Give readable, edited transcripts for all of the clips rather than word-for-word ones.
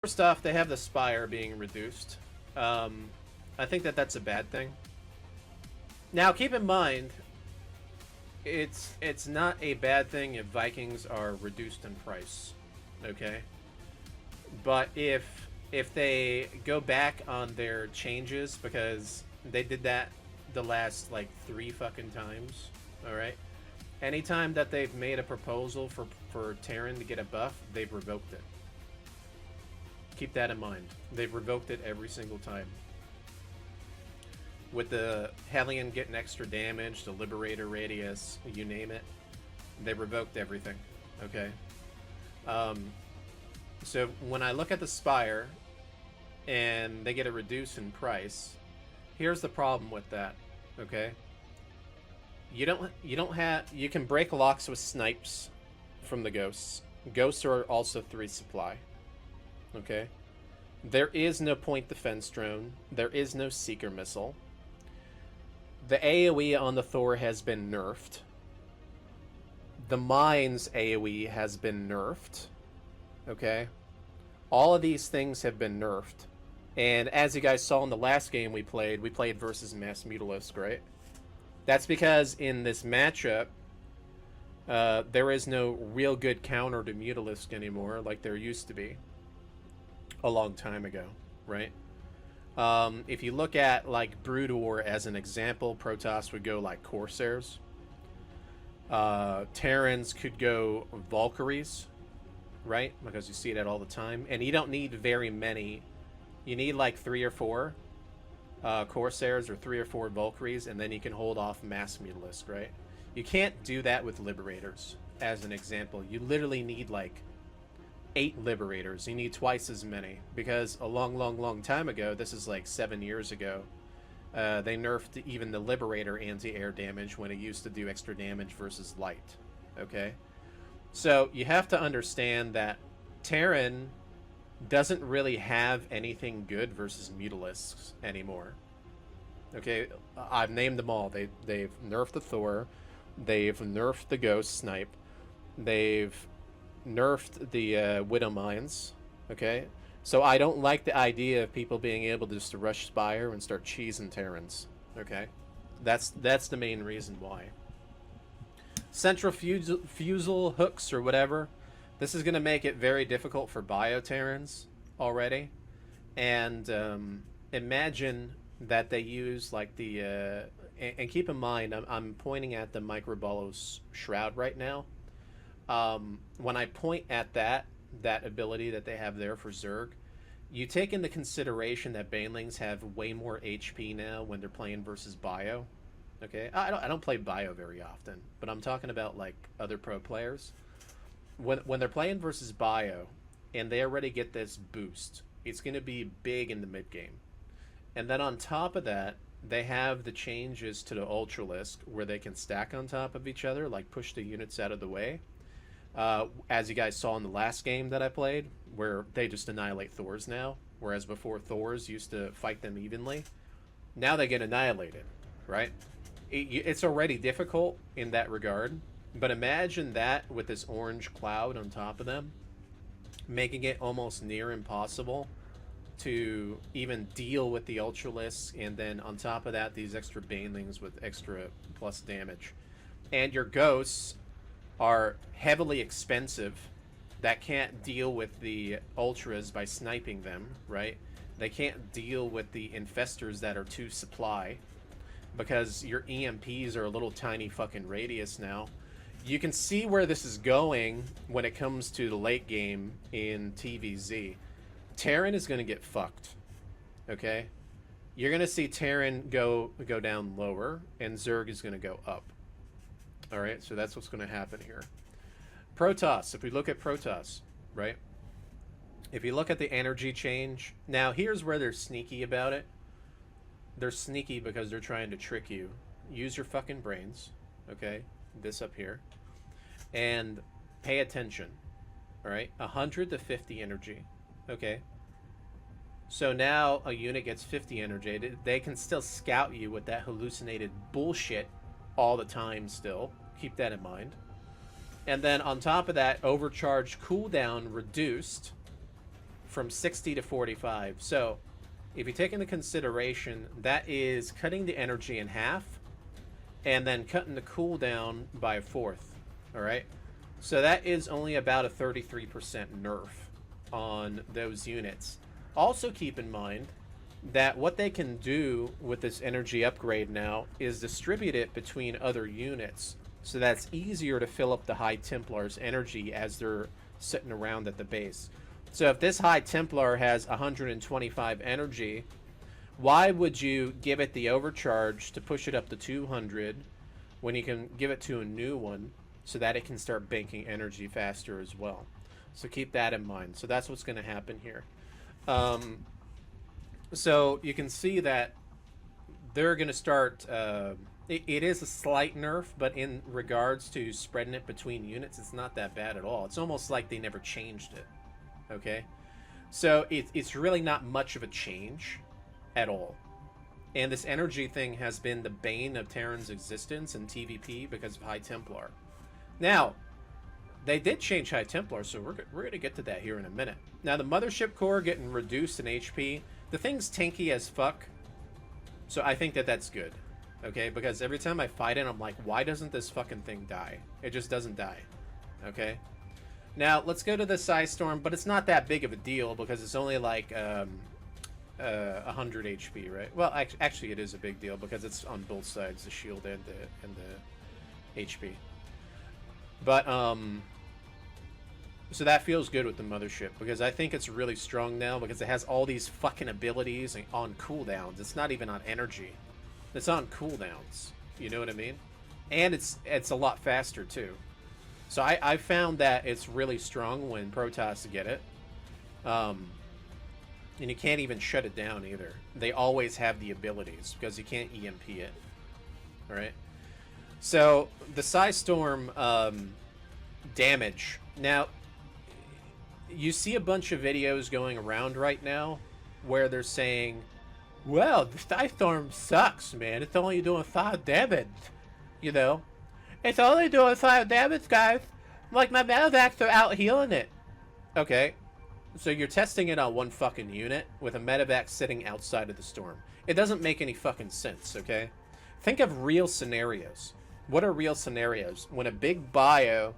First off, they have the Spire being reduced. I think that that's a bad thing. Now, keep in mind, it's not a bad thing if Vikings are reduced in price, okay? But if they go back on their changes, because they did that the last like 3 fucking times, all right? Anytime that they've made a proposal for Terran to get a buff, they've revoked it. Keep that in mind. They've revoked it every single time. With the Hellion getting extra damage, the Liberator radius, you name it, they revoked everything. Okay. So when I look at the Spire and they get a reduce in price, here's the problem with that. Okay. You can break locks with snipes from the ghosts. Ghosts are also 3 supply. Okay. There is no point defense drone. There is no seeker missile. The AoE on the Thor has been nerfed. The Mines AoE has been nerfed. Okay? All of these things have been nerfed. And as you guys saw in the last game we played versus Mass Mutalisk, right? That's because in this matchup, there is no real good counter to Mutalisk anymore like there used to be a long time ago, right? If you look at like Brood War as an example, Protoss would go like Corsairs. Terrans could go Valkyries, right? Because you see that all the time. And you don't need very many. You need like 3 or 4 Corsairs or 3 or 4 Valkyries, and then you can hold off Mass Mutalisk, right? You can't do that with Liberators, as an example. You literally need like 8 Liberators. You need twice as many, because a long time ago, this is like 7 years ago, they nerfed even the Liberator anti-air damage when it used to do extra damage versus light. Okay? So you have to understand that Terran doesn't really have anything good versus Mutalisks anymore. Okay? I've named them all. They've nerfed the Thor. They've nerfed the Ghost Snipe. They've nerfed the Widow Mines. Okay? So I don't like the idea of people being able to just rush Spire and start cheesing Terrans. Okay? That's the main reason why. Centrifusal hooks or whatever. This is going to make it very difficult for Bio-Terrans already. And imagine that they use like the... and keep in mind, I'm pointing at the Microbolos Shroud right now. When I point at that ability that they have there for Zerg, you take into consideration that Banelings have way more HP now when they're playing versus Bio. Okay, I don't play Bio very often, but I'm talking about like other pro players. When they're playing versus Bio, and they already get this boost, it's going to be big in the mid game. And then on top of that, they have the changes to the Ultralisk where they can stack on top of each other, like push the units out of the way. As you guys saw in the last game that I played, where they just annihilate Thors now, whereas before Thors used to fight them evenly. Now they get annihilated, right? It's already difficult in that regard, but imagine that with this orange cloud on top of them, making it almost near impossible to even deal with the Ultralisks, and then on top of that, these extra Banelings with extra plus damage. And your Ghosts are heavily expensive that can't deal with the Ultras by sniping them, right? They can't deal with the Infestors that are 2 supply, because your EMPs are a little tiny fucking radius now. You can see where this is going when it comes to the late game in TVZ. Terran is going to get fucked, okay? You're going to see Terran go down lower, and Zerg is going to go up. Alright, so that's what's going to happen here. Protoss, if we look at Protoss, right? If you look at the energy change, now here's where they're sneaky about it. They're sneaky because they're trying to trick you. Use your fucking brains, okay? This up here. And pay attention, alright? 100 to 50 energy, okay? So now a unit gets 50 energy. They can still scout you with that hallucinated bullshit all the time still. Keep that in mind. And then on top of that, overcharge cooldown reduced from 60 to 45. So if you take into consideration, that is cutting the energy in half and then cutting the cooldown by a fourth. All right. So that is only about a 33% nerf on those units. Also keep in mind that what they can do with this energy upgrade now is distribute it between other units, so that's easier to fill up the High Templar's energy as they're sitting around at the base. So if this High Templar has 125 energy, why would you give it the overcharge to push it up to 200 when you can give it to a new one so that it can start banking energy faster as well? So keep that in mind. So that's what's going to happen here. So you can see that they're going to start... it is a slight nerf, but in regards to spreading it between units, it's not that bad at all. It's almost like they never changed it. Okay? So it's really not much of a change at all. And this energy thing has been the bane of Terran's existence in TVP because of High Templar. Now, they did change High Templar, so we're going to get to that here in a minute. Now, the Mothership Core getting reduced in HP... The thing's tanky as fuck, so I think that that's good, okay? Because every time I fight it, I'm like, why doesn't this fucking thing die? It just doesn't die, okay? Now, let's go to the Psystorm, but it's not that big of a deal because it's only like 100 HP, right? Well, actually, it is a big deal because it's on both sides, the shield and the HP. But, so that feels good with the Mothership, because I think it's really strong now because it has all these fucking abilities on cooldowns. It's not even on energy. It's on cooldowns. You know what I mean? And it's a lot faster, too. So I found that it's really strong when Protoss get it. And you can't even shut it down, either. They always have the abilities, because you can't EMP it. Alright? So, the Psystorm damage. Now... You see a bunch of videos going around right now where they're saying, well, the Psystorm sucks, man. It's only doing 5 damage. You know? It's only doing 5 damage, guys. Like, my medevacs are out healing it. Okay. So you're testing it on one fucking unit with a medevac sitting outside of the storm. It doesn't make any fucking sense, okay? Think of real scenarios. What are real scenarios? When a big bio...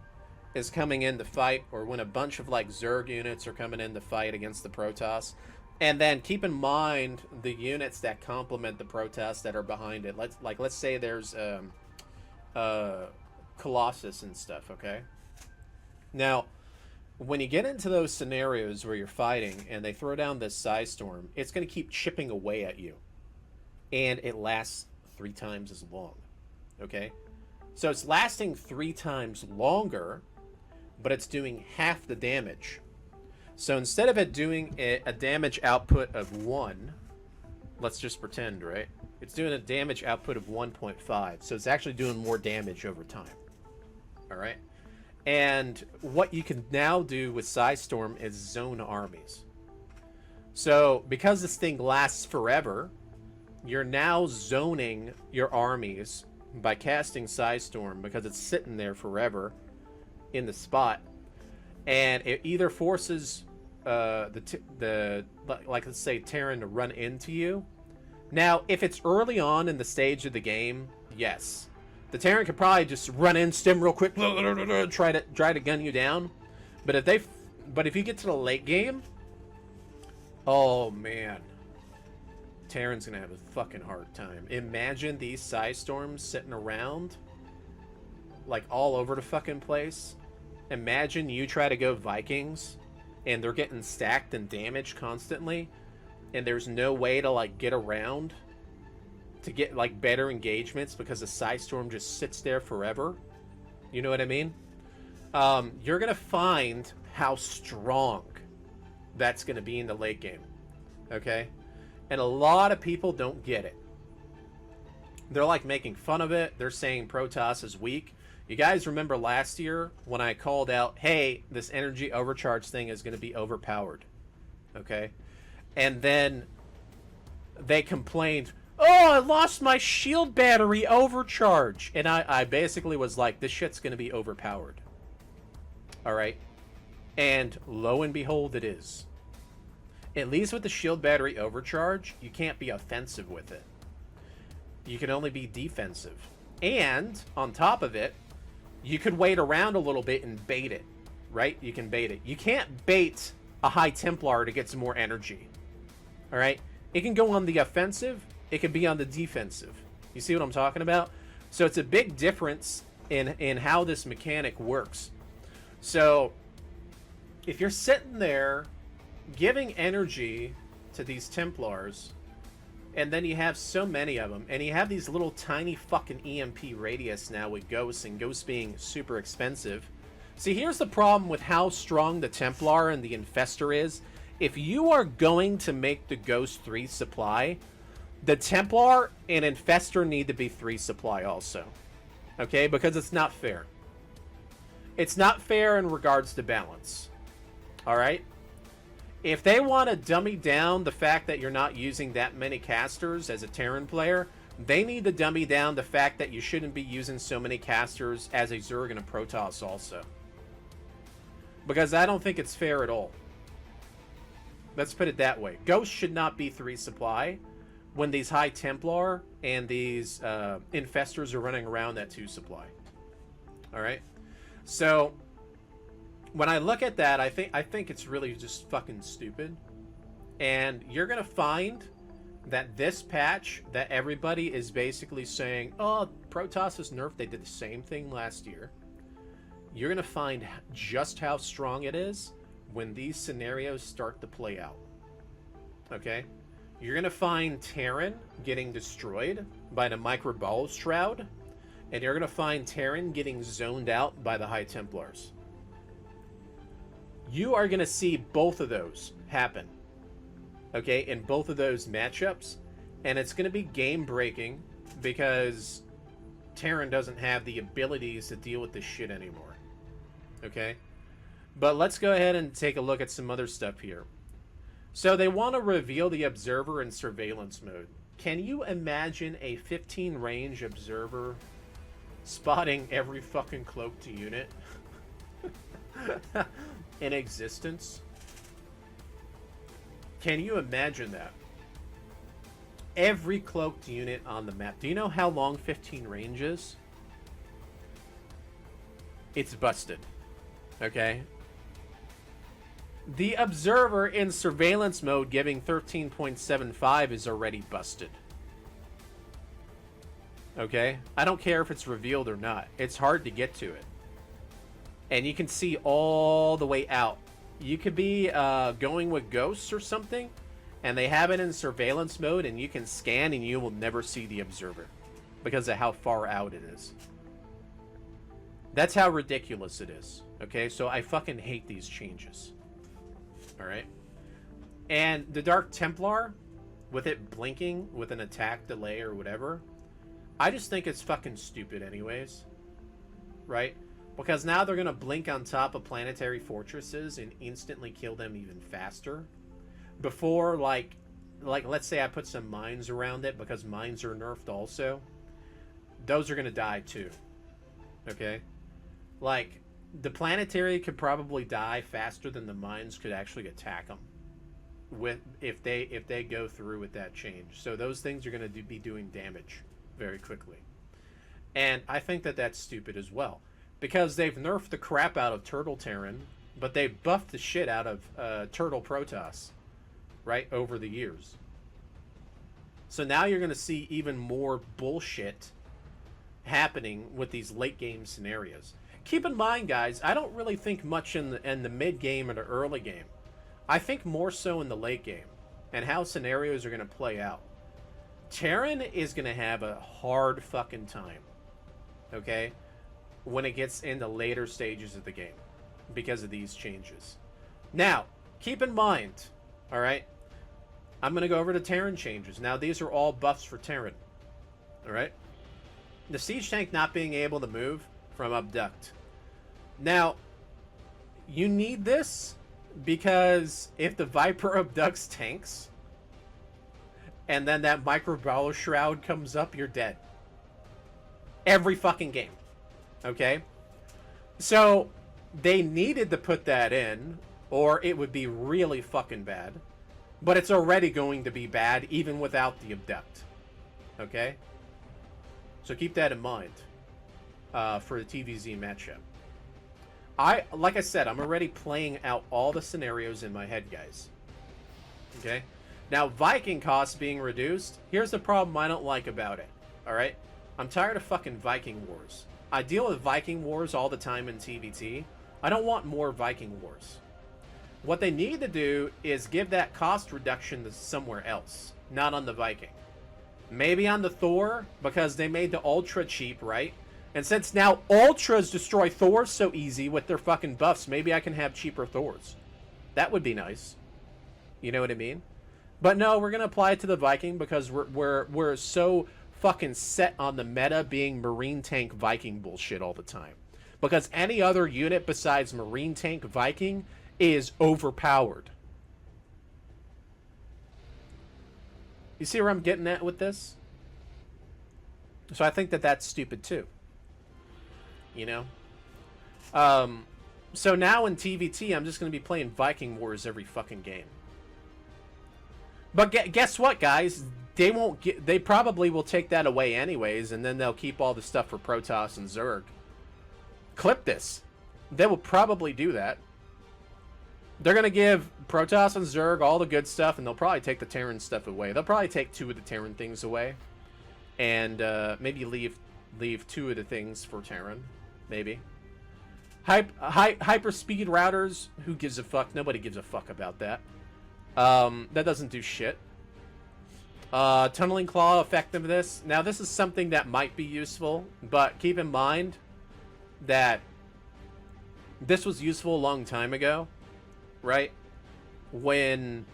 is coming in to fight, or when a bunch of like Zerg units are coming in to fight against the Protoss, and then keep in mind the units that complement the Protoss that are behind it. Let's say there's Colossus and stuff. Okay. Now, when you get into those scenarios where you're fighting and they throw down this Psystorm, it's going to keep chipping away at you, and it lasts 3 times as long. Okay, so it's lasting 3 times longer, but it's doing half the damage. So instead of it doing a damage output of 1, let's just pretend, right? It's doing a damage output of 1.5, so it's actually doing more damage over time. Alright? And what you can now do with Psystorm is zone armies. So, because this thing lasts forever, you're now zoning your armies by casting Psystorm, because it's sitting there forever in the spot, and it either forces like, let's say Terran to run into you. Now, if it's early on in the stage of the game, yes, the Terran could probably just run in, stim real quick, try to gun you down. But if you get to the late game, oh man, Terran's gonna have a fucking hard time. Imagine these Psystorms sitting around like all over the fucking place. Imagine you try to go Vikings and they're getting stacked and damaged constantly, and there's no way to like get around to get like better engagements because the Psystorm just sits there forever. You know what I mean? You're gonna find how strong that's gonna be in the late game. Okay? And a lot of people don't get it. They're like making fun of it. They're saying Protoss is weak. You guys remember last year when I called out, hey, this energy overcharge thing is going to be overpowered. Okay? And then they complained, oh, I lost my shield battery overcharge. And I basically was like, this shit's going to be overpowered. Alright? And lo and behold, it is. At least with the shield battery overcharge, you can't be offensive with it. You can only be defensive. And, on top of it, you could wait around a little bit and bait it. Right? You can bait it. You can't bait a High Templar to get some more energy. Alright? It can go on the offensive. It can be on the defensive. You see what I'm talking about? So it's a big difference in how this mechanic works. So, if you're sitting there giving energy to these Templars, and then you have so many of them, and you have these little tiny fucking EMP radius now with Ghosts, and Ghosts being super expensive. See, here's the problem with how strong the Templar and the Infestor is. If you are going to make the Ghost 3 supply, the Templar and Infestor need to be 3 supply also. Okay? Because it's not fair. It's not fair in regards to balance. Alright? If they want to dummy down the fact that you're not using that many casters as a Terran player, they need to dummy down the fact that you shouldn't be using so many casters as a Zerg and a Protoss also. Because I don't think it's fair at all. Let's put it that way. Ghost should not be 3 supply when these High Templar and these Infestors are running around at 2 supply. Alright? So, when I look at that, I think it's really just fucking stupid. And you're going to find that this patch that everybody is basically saying, oh, Protoss is nerfed. They did the same thing last year. You're going to find just how strong it is when these scenarios start to play out. Okay? You're going to find Terran getting destroyed by the Microball Shroud. And you're going to find Terran getting zoned out by the High Templars. You are going to see both of those happen. Okay? In both of those matchups. And it's going to be game-breaking because Terran doesn't have the abilities to deal with this shit anymore. Okay? But let's go ahead and take a look at some other stuff here. So they want to reveal the Observer in Surveillance mode. Can you imagine a 15 range Observer spotting every fucking cloaked unit in existence? Can you imagine that? Every cloaked unit on the map. Do you know how long 15 range is? It's busted. Okay? The Observer in Surveillance mode giving 13.75 is already busted. Okay? I don't care if it's revealed or not. It's hard to get to it. And you can see all the way out. You could be going with Ghosts or something, and they have it in Surveillance mode, and you can scan and you will never see the Observer because of how far out it is. That's how ridiculous it is. Okay? So I fucking hate these changes. Alright? And the Dark Templar, with it blinking with an attack delay or whatever, I just think it's fucking stupid anyways. Right? Because now they're going to blink on top of planetary fortresses and instantly kill them even faster. Before, like let's say I put some mines around it, because mines are nerfed also. Those are going to die too. Okay? Like, the planetary could probably die faster than the mines could actually attack them. If they go through with that change. So those things are going to be doing damage very quickly. And I think that that's stupid as well. Because they've nerfed the crap out of Turtle Terran, but they've buffed the shit out of Turtle Protoss, right, over the years. So now you're going to see even more bullshit happening with these late game scenarios. Keep in mind, guys, I don't really think much in the mid game or the early game. I think more so in the late game and how scenarios are going to play out. Terran is going to have a hard fucking time, okay, when it gets into later stages of the game because of these changes. Now, keep in mind, alright, I'm going to go over the Terran changes. Now, these are all buffs for Terran, alright? The Siege Tank not being able to move from Abduct. Now, you need this because if the Viper abducts tanks and then that Microball Shroud comes up, you're dead. Every fucking game. Okay? So, they needed to put that in, or it would be really fucking bad. But it's already going to be bad, even without the Abduct. Okay? So keep that in mind for the TVZ matchup. Like I said, I'm already playing out all the scenarios in my head, guys. Okay? Now, Viking costs being reduced, here's the problem I don't like about it. Alright? I'm tired of fucking Viking Wars. I deal with Viking Wars all the time in TVT. I don't want more Viking Wars. What they need to do is give that cost reduction to somewhere else, not on the Viking. Maybe on the Thor, because they made the Ultra cheap, right? And since now Ultras destroy Thors so easy with their fucking buffs, maybe I can have cheaper Thors. That would be nice. You know what I mean? But no, we're gonna apply it to the Viking because we're so fucking set on the meta being Marine Tank Viking bullshit all the time. Because any other unit besides Marine Tank Viking is overpowered. You see where I'm getting at with this? So I think that that's stupid too. You know? So now in TVT, I'm just going to be playing Viking Wars every fucking game. But guess what, guys? They probably will take that away anyways, and then they'll keep all the stuff for Protoss and Zerg. Clip this. They will probably do that. They're going to give Protoss and Zerg all the good stuff, and they'll probably take the Terran stuff away. They'll probably take 2 of the Terran things away. And maybe leave 2 of the things for Terran. Maybe. Hyper speed routers. Who gives a fuck? Nobody gives a fuck about that. That doesn't do shit. Tunneling Claw effectiveness. Now, this is something that might be useful, but keep in mind that this was useful a long time ago, right? When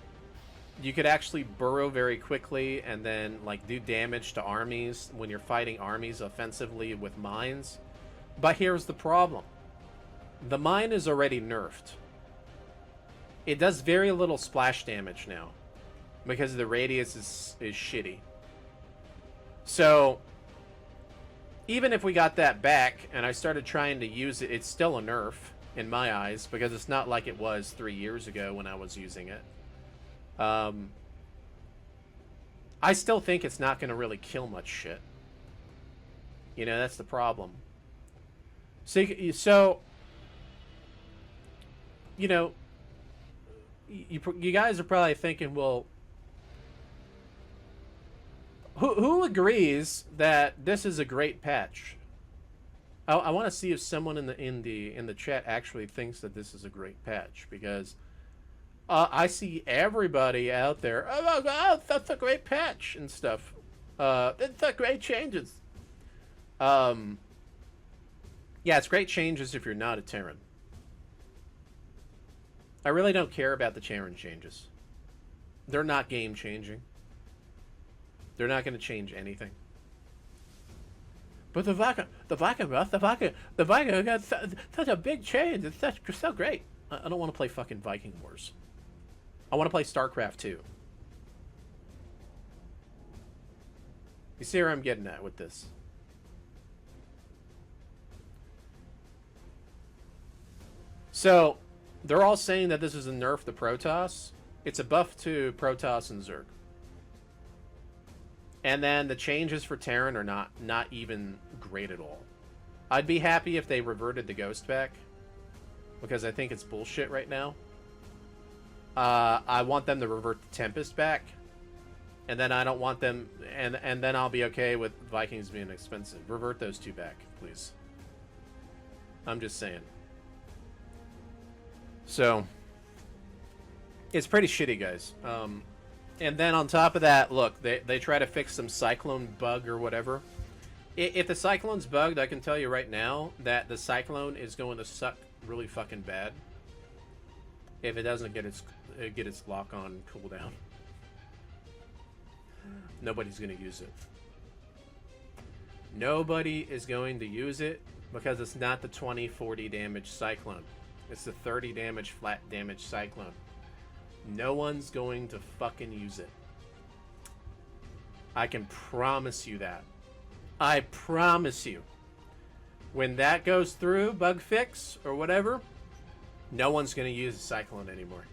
you could actually burrow very quickly and then, like, do damage to armies when you're fighting armies offensively with mines. But here's the problem. The mine is already nerfed. It does very little splash damage now because the radius is shitty. So even if we got that back and I started trying to use it, it's still a nerf in my eyes because it's not like it was 3 years ago when I was using it. I still think it's not going to really kill much shit. You know, that's the problem. So you know, you guys are probably thinking, well, who agrees that this is a great patch? I want to see if someone in the chat actually thinks that this is a great patch, because I see everybody out there, oh my god, that's a great patch and stuff. It's a great changes. Yeah, it's great changes if you're not a Terran. I really don't care about the Terran changes. They're not game changing. They're not going to change anything. But the Viking got such a big change. It's so great. I don't want to play fucking Viking Wars. I want to play StarCraft 2. You see where I'm getting at with this? So, they're all saying that this is a nerf to Protoss. It's a buff to Protoss and Zerg. And then the changes for Terran are not even great at all. I'd be happy if they reverted the Ghost back, because I think it's bullshit right now. I want them to revert the Tempest back, and then I don't want them, and then I'll be okay with Vikings being expensive. Revert those 2 back, please. I'm just saying. So, it's pretty shitty, guys. And then on top of that, look, they try to fix some Cyclone bug or whatever. If the Cyclone's bugged, I can tell you right now that the Cyclone is going to suck really fucking bad if it doesn't get its lock-on cooldown. Nobody's going to use it. Nobody is going to use it because it's not the 20-40 damage Cyclone. It's the 30 damage flat damage Cyclone. No one's going to fucking use it. I can promise you that. I promise you. When that goes through, bug fix, or whatever, no one's going to use a Cyclone anymore.